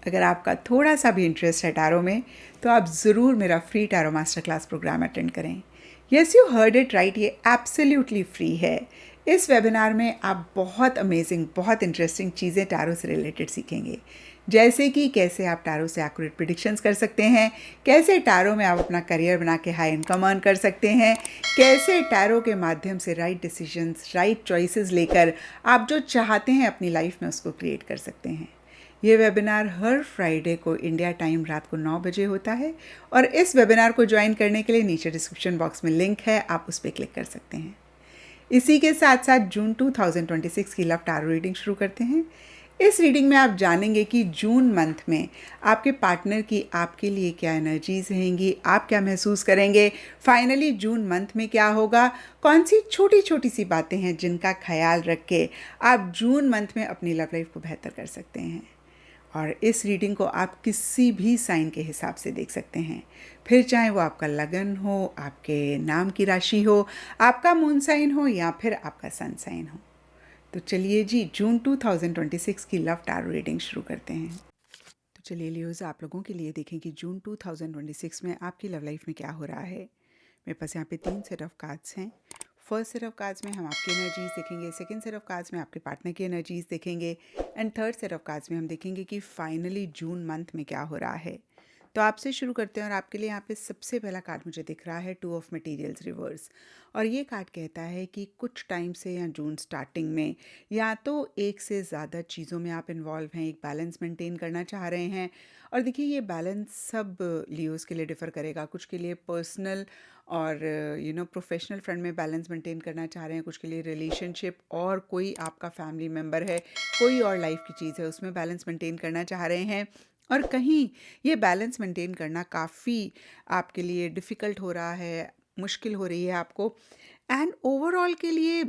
अगर आपका थोड़ा सा भी इंटरेस्ट है टैरो में तो आप ज़रूर मेरा free tarot master class program attend करें। Yes, you heard it right, ये एब्सोल्युटली फ्री है। इस वेबिनार में आप बहुत अमेजिंग, बहुत इंटरेस्टिंग चीज़ें टैरो से रिलेटेड सीखेंगे, जैसे कि कैसे आप टैरो से एक्यूरेट प्रिडिक्शंस कर सकते हैं, कैसे टैरो में आप अपना करियर बना के हाई इनकम अर्न कर सकते हैं, कैसे टैरो के माध्यम से राइट डिसीजंस, राइट चॉइसेस लेकर आप जो चाहते हैं अपनी लाइफ में उसको क्रिएट कर सकते हैं। ये वेबिनार हर फ्राइडे को इंडिया टाइम रात को 9 बजे होता है और इस वेबिनार को ज्वाइन करने के लिए नीचे डिस्क्रिप्शन बॉक्स में लिंक है, आप उस पर क्लिक कर सकते हैं। इसी के साथ साथ जून 2026 की लव टैरो रीडिंग शुरू करते हैं। इस रीडिंग में आप जानेंगे कि जून मंथ में आपके पार्टनर की आपके लिए क्या एनर्जीज रहेंगी, आप क्या महसूस करेंगे, फाइनली जून मंथ में क्या होगा, कौन सी छोटी छोटी सी बातें हैं जिनका ख्याल रख के आप जून मंथ में अपनी लव लाइफ को बेहतर कर सकते हैं। और इस रीडिंग को आप किसी भी साइन के हिसाब से देख सकते हैं, फिर चाहे वो आपका लगन हो, आपके नाम की राशि हो, आपका मून साइन हो या फिर आपका सन साइन हो। तो चलिए जी, जून 2026 की लव टैरो रीडिंग शुरू करते हैं। तो चलिए लियोज़, आप लोगों के लिए देखें कि जून 2026 में आपकी लव लाइफ में क्या हो रहा है। मेरे पास यहाँ पे 3 सेट ऑफ कार्ड्स हैं। फर्स्ट सेट ऑफ कार्ड्स में हम आपकी एनर्जीज देखेंगे, सेकंड सेट ऑफ कार्ड्स में आपके पार्टनर की एनर्जीज देखेंगे and third set of cards में हम देखेंगे कि फाइनली जून मंथ में क्या हो रहा है। तो आपसे शुरू करते हैं और आपके लिए यहाँ पे सबसे पहला कार्ड मुझे दिख रहा है 2 ऑफ मटेरियल्स रिवर्स। और ये कार्ड कहता है कि कुछ टाइम से या जून स्टार्टिंग में या तो एक से ज़्यादा चीज़ों में आप इन्वॉल्व हैं, एक बैलेंस मेंटेन करना चाह रहे हैं। और देखिए, ये बैलेंस सब लियोज़ के लिए डिफ़र करेगा। कुछ के लिए पर्सनल और प्रोफेशनल फ्रंट में बैलेंस मेंटेन करना चाह रहे हैं, कुछ के लिए रिलेशनशिप और कोई आपका फैमिली मेम्बर है, कोई और लाइफ की चीज़ है, उसमें बैलेंस मेंटेन करना चाह रहे हैं। और कहीं ये बैलेंस मेंटेन करना काफ़ी आपके लिए डिफ़िकल्ट हो रहा है, मुश्किल हो रही है आपको। एंड ओवरऑल के लिए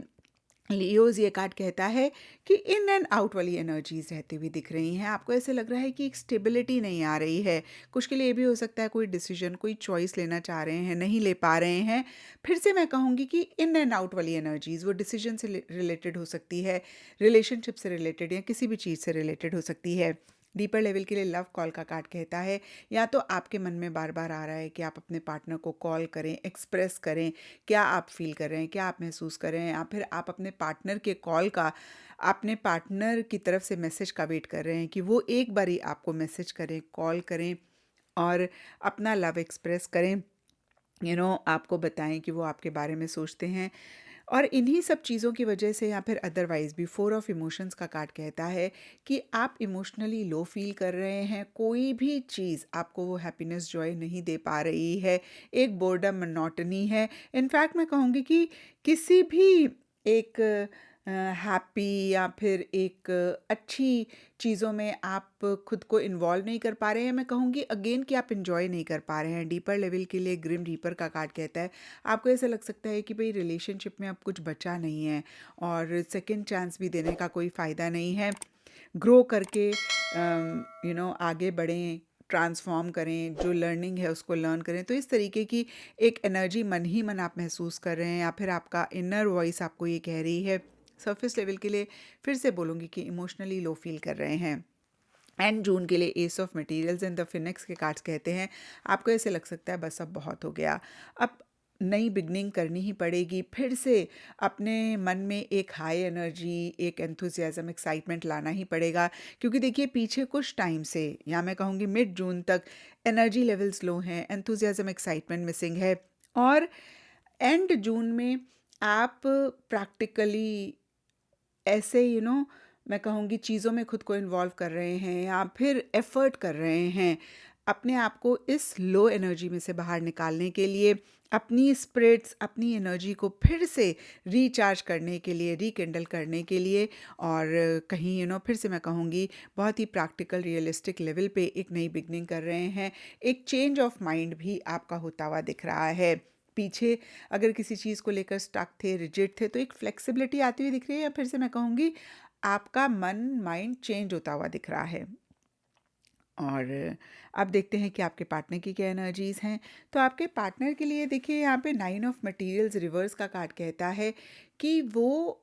लियोज़ ये कार्ड कहता है कि इन एंड आउट वाली एनर्जीज रहती हुई दिख रही हैं। आपको ऐसे लग रहा है कि एक स्टेबिलिटी नहीं आ रही है। कुछ के लिए ये भी हो सकता है कोई डिसीजन, कोई चॉइस लेना चाह रहे हैं, नहीं ले पा रहे हैं। फिर से मैं कहूँगी कि इन एंड आउट वाली एनर्जीज वो डिसीजन से रिलेटेड हो सकती है, रिलेशनशिप से रिलेटेड या किसी भी चीज़ से रिलेटेड हो सकती है। डीपर लेवल के लिए लव कॉल का कार्ड कहता है या तो आपके मन में बार बार आ रहा है कि आप अपने पार्टनर को कॉल करें, एक्सप्रेस करें क्या आप फील कर रहे हैं, क्या आप महसूस कर रहे हैं, या फिर आप अपने पार्टनर के कॉल का, अपने पार्टनर की तरफ से मैसेज का वेट कर रहे हैं कि वो एक बारी आपको मैसेज करें, कॉल करें और अपना लव एक्सप्रेस करें, आपको बताएं कि वो आपके बारे में सोचते हैं। और इन्हीं सब चीज़ों की वजह से या फिर अदरवाइज़ भी 4 ऑफ इमोशंस का कार्ड कहता है कि आप इमोशनली लो फील कर रहे हैं, कोई भी चीज़ आपको वो हैप्पीनेस, जॉय नहीं दे पा रही है, एक बोर्डम, मोनोटनी है। इनफैक्ट मैं कहूँगी कि किसी भी एक हैप्पी या फिर एक अच्छी चीज़ों में आप खुद को इन्वॉल्व नहीं कर पा रहे हैं। मैं कहूँगी अगेन कि आप इन्जॉय नहीं कर पा रहे हैं। डीपर लेवल के लिए ग्रिम रीपर का कार्ड कहता है आपको ऐसा लग सकता है कि भाई रिलेशनशिप में अब कुछ बचा नहीं है और सेकंड चांस भी देने का कोई फ़ायदा नहीं है। ग्रो करके आगे बढ़ें, ट्रांसफॉर्म करें, जो लर्निंग है उसको लर्न करें। तो इस तरीके की एक एनर्जी मन ही मन आप महसूस कर रहे हैं या फिर आपका इनर वॉइस आपको ये कह रही है। सरफेस लेवल के लिए फिर से बोलूँगी कि इमोशनली लो फील कर रहे हैं। एंड जून के लिए S of materials and the Phoenix के कार्ड्स कहते हैं आपको ऐसे लग सकता है बस अब बहुत हो गया, अब नई बिगनिंग करनी ही पड़ेगी। फिर से अपने मन में एक हाई एनर्जी, एक एंथुजियाज्म, एक्साइटमेंट लाना ही पड़ेगा, क्योंकि देखिए पीछे कुछ टाइम से या मैं कहूँगी मिड जून तक एनर्जी लेवल्स लो हैं, एंथुजियाज्म, एक्साइटमेंट मिसिंग है। और एंड जून में आप प्रैक्टिकली ऐसे मैं कहूँगी चीज़ों में खुद को इन्वॉल्व कर रहे हैं या फिर एफ़र्ट कर रहे हैं अपने आप को इस लो एनर्जी में से बाहर निकालने के लिए, अपनी स्पिरिट्स, अपनी एनर्जी को फिर से रिचार्ज करने के लिए, रिकिंडल करने के लिए। और कहीं फिर से मैं कहूँगी बहुत ही प्रैक्टिकल, रियलिस्टिक लेवल पे एक नई बिगनिंग कर रहे हैं। एक चेंज ऑफ माइंड भी आपका होता हुआ दिख रहा है। पीछे अगर किसी चीज़ को लेकर स्टक थे, रिजिड थे, तो एक फ्लेक्सिबिलिटी आती हुई दिख रही है, या फिर से मैं कहूँगी आपका मन, माइंड चेंज होता हुआ दिख रहा है। और अब देखते हैं कि आपके पार्टनर की क्या एनर्जीज़ हैं। तो आपके पार्टनर के लिए देखिए यहाँ पे 9 ऑफ मटेरियल्स रिवर्स का कार्ड कहता है कि वो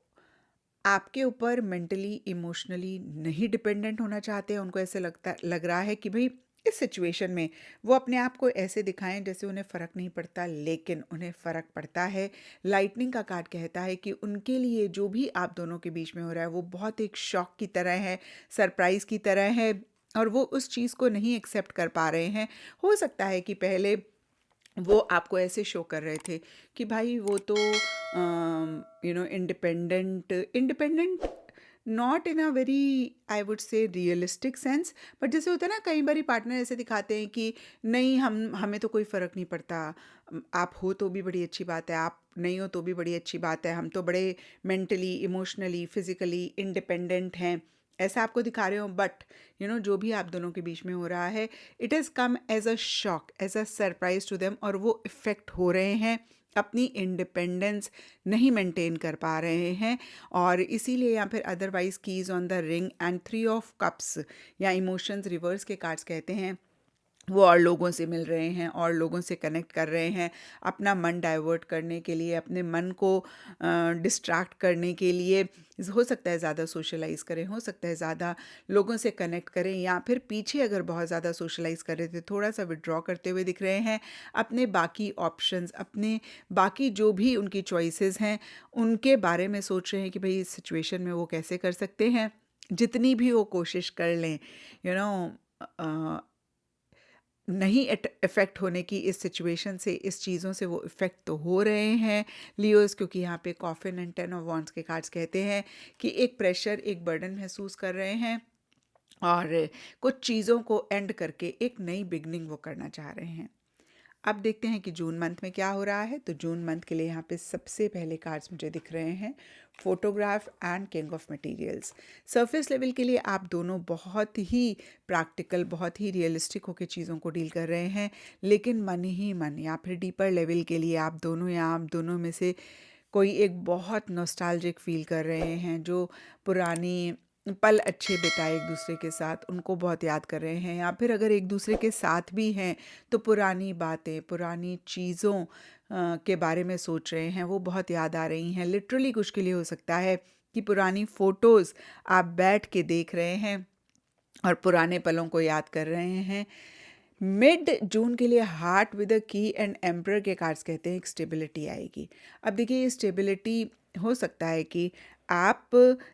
आपके ऊपर मेंटली इमोशनली नहीं डिपेंडेंट होना चाहते हैं। उनको ऐसे लग रहा है कि भाई इस सिचुएशन में वो अपने आप को ऐसे दिखाएं जैसे उन्हें फ़र्क नहीं पड़ता, लेकिन उन्हें फ़र्क पड़ता है। लाइटनिंग का कार्ड कहता है कि उनके लिए जो भी आप दोनों के बीच में हो रहा है वो बहुत एक शॉक की तरह है, सरप्राइज़ की तरह है, और वो उस चीज़ को नहीं एक्सेप्ट कर पा रहे हैं। हो सकता है कि पहले वो आपको ऐसे शो कर रहे थे कि भाई वो तो independent independent, not in a very, I would say realistic sense, but जैसे होता है ना, कई बारी पार्टनर ऐसे दिखाते हैं कि नहीं, हमें तो कोई फ़र्क नहीं पड़ता, आप हो तो भी बड़ी अच्छी बात है, आप नहीं हो तो भी बड़ी अच्छी बात है, हम तो बड़े मेंटली इमोशनली फिज़िकली इंडिपेंडेंट हैं, ऐसा आपको दिखा रहे हो। बट जो भी आप दोनों के बीच में हो रहा है, it has come as a shock, as a surprise to them, और वो इफ़ेक्ट हो रहे हैं, अपनी इंडिपेंडेंस नहीं मेंटेन कर पा रहे हैं। और इसीलिए या फिर otherwise keys on the ring and 3 of cups या इमोशंस रिवर्स के कार्ड्स कहते हैं, वो और लोगों से मिल रहे हैं और लोगों से कनेक्ट कर रहे हैं, अपना मन डाइवर्ट करने के लिए, अपने मन को डिस्ट्रैक्ट करने के लिए। हो सकता है ज़्यादा सोशलाइज़ करें, हो सकता है ज़्यादा लोगों से कनेक्ट करें, या फिर पीछे अगर बहुत ज़्यादा सोशलाइज़ कर रहे थे थोड़ा सा विड्रॉ करते हुए दिख रहे हैं। अपने बाकी ऑप्शंस, अपने बाकी जो भी उनकी चॉइसेस हैं उनके बारे में सोच रहे हैं कि भाई इस सिचुएशन में वो कैसे कर सकते हैं। जितनी भी वो कोशिश कर लें, यू नो नहीं इफ़ेक्ट होने की इस सिचुएशन से, इस चीज़ों से वो इफ़ेक्ट तो हो रहे हैं लियोज़, क्योंकि यहाँ पे कॉफिन एंड 10 ऑफ वॉन्ड्स के कार्ड्स कहते हैं कि एक प्रेशर, एक बर्डन महसूस कर रहे हैं, और कुछ चीज़ों को एंड करके एक नई बिगनिंग वो करना चाह रहे हैं। अब देखते हैं कि जून मंथ में क्या हो रहा है। तो जून मंथ के लिए यहाँ पे सबसे पहले कार्ड्स मुझे दिख रहे हैं photograph and king of materials. Surface level के लिए आप दोनों बहुत ही प्रैक्टिकल, बहुत ही रियलिस्टिक होकर चीज़ों को डील कर रहे हैं, लेकिन मन ही मन या फिर डीपर लेवल के लिए आप दोनों या आप दोनों में से कोई एक बहुत नॉस्टैल्जिक फील कर रहे हैं, जो पुरानी पल अच्छे बिताए एक दूसरे के साथ उनको बहुत याद कर रहे हैं, या फिर अगर एक दूसरे के साथ भी हैं तो पुरानी बातें, पुरानी चीज़ों के बारे में सोच रहे हैं, वो बहुत याद आ रही हैं। लिटरली कुछ के लिए हो सकता है कि पुरानी फ़ोटोज़ आप बैठ के देख रहे हैं और पुराने पलों को याद कर रहे हैं। मिड जून के लिए हार्ट विद अ की एंड एम्परर के कार्ड्स कहते हैं एक स्टेबिलिटी आएगी। अब देखिए, ये स्टेबिलिटी हो सकता है कि आप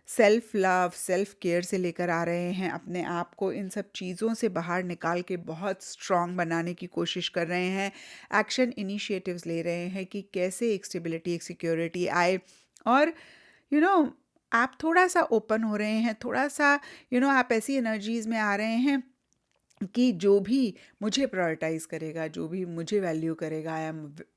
सेल्फ लव, सेल्फ केयर से लेकर आ रहे हैं, अपने आप को इन सब चीज़ों से बाहर निकाल के बहुत स्ट्रॉन्ग बनाने की कोशिश कर रहे हैं, एक्शन इनिशिएटिव्स ले रहे हैं कि कैसे एक स्टेबिलिटी, एक सिक्योरिटी आए। और यू you नो know, आप थोड़ा सा ओपन हो रहे हैं, थोड़ा सा आप ऐसी एनर्जीज़ में आ रहे हैं कि जो भी मुझे प्रायोरिटाइज़ करेगा, जो भी मुझे वैल्यू करेगा,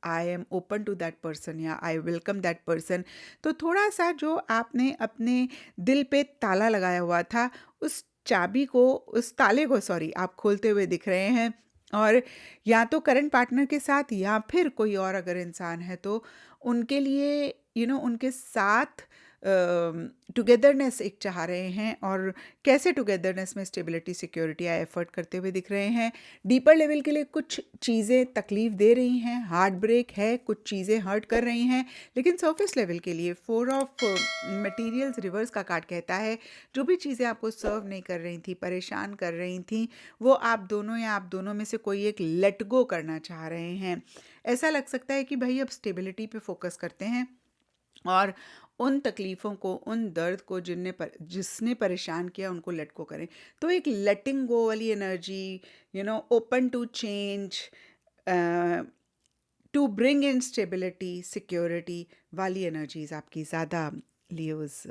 I am open to that person, या आई वेलकम दैट पर्सन। तो थोड़ा सा जो आपने अपने दिल पे ताला लगाया हुआ था, उस चाबी को, उस ताले को सॉरी, आप खोलते हुए दिख रहे हैं। और या तो करंट पार्टनर के साथ, या फिर कोई और अगर इंसान है तो उनके लिए उनके साथ टुगेदरनेस एक चाह रहे हैं, और कैसे टुगेदरनेस में स्टेबिलिटी, सिक्योरिटी या एफर्ट करते हुए दिख रहे हैं। डीपर लेवल के लिए कुछ चीज़ें तकलीफ दे रही हैं, हार्ट ब्रेक है, कुछ चीज़ें हर्ट कर रही हैं, लेकिन सरफेस लेवल के लिए 4 ऑफ मटेरियल्स रिवर्स का कार्ड कहता है जो भी चीज़ें आपको सर्व नहीं कर रही थी, परेशान कर रही थी, वो आप दोनों या आप दोनों में से कोई एक लेट गो करना चाह रहे हैं। ऐसा लग सकता है कि भाई अब स्टेबिलिटी पे फोकस करते हैं, और उन तकलीफ़ों को, उन दर्द को जिसने परेशान किया उनको लेट गो करें। तो एक लेटिंग गो वाली energy, open to change, to bring in stability, security वाली एनर्जीज आपकी ज़्यादा लियोज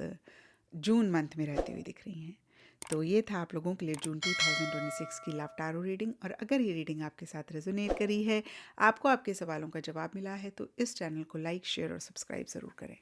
जून मंथ में रहती हुई दिख रही हैं। तो ये था आप लोगों के लिए जून 2026 की लव टारो रीडिंग। और अगर ये रीडिंग आपके साथ रेजोनेट करी है, आपको आपके सवालों का जवाब मिला है, तो इस चैनल को लाइक, शेयर और सब्सक्राइब ज़रूर करें।